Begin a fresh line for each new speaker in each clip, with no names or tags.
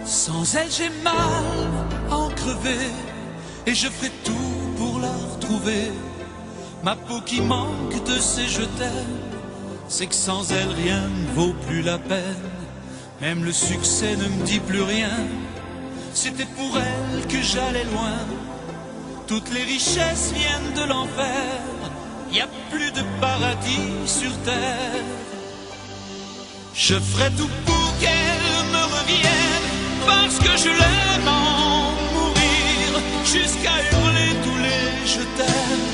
Sans elle j'ai mal à en crever, et je ferai tout pour la retrouver. Ma peau qui manque de ces je t'aime, c'est que sans elle rien ne vaut plus la peine. Même le succès ne me dit plus rien, c'était pour elle que j'allais loin. Toutes les richesses viennent de l'enfer, y a plus de paradis sur terre. Je ferai tout pour qu'elle me revienne, parce que je l'aime en mourir, jusqu'à hurler tous les je t'aime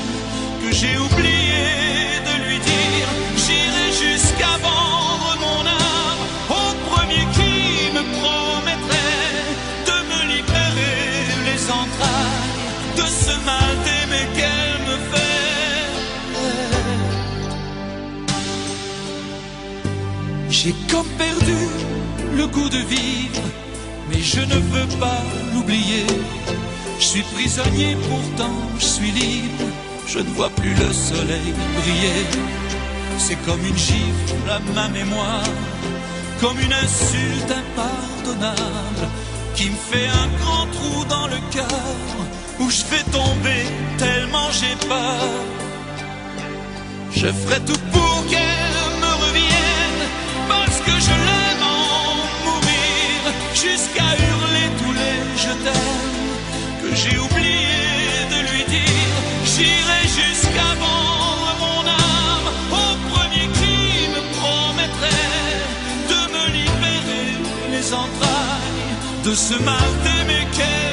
que j'ai oublié de lui dire. J'irai jusqu'à vendre mon âme au premier qui me promettrait de me libérer les entrailles de ce mal d'aimer qu'elle me fait. J'ai comme perdu le goût de vivre, mais je ne veux pas l'oublier. Je suis prisonnier, pourtant je suis libre, je ne vois plus le soleil briller. C'est comme une gifle à ma mémoire, comme une insulte impardonnable, qui me fait un grand trou dans le cœur, où je vais tomber tellement j'ai peur. Je ferai tout pour qu'elle me revienne, parce que je l'aime en mourir, jusqu'à hurler tous les je t'aime que j'ai oublié de lui dire. J'irai jusqu'à vendre mon âme au premier qui me promettrait de me libérer les entrailles de ce mal d'aimer qu'elle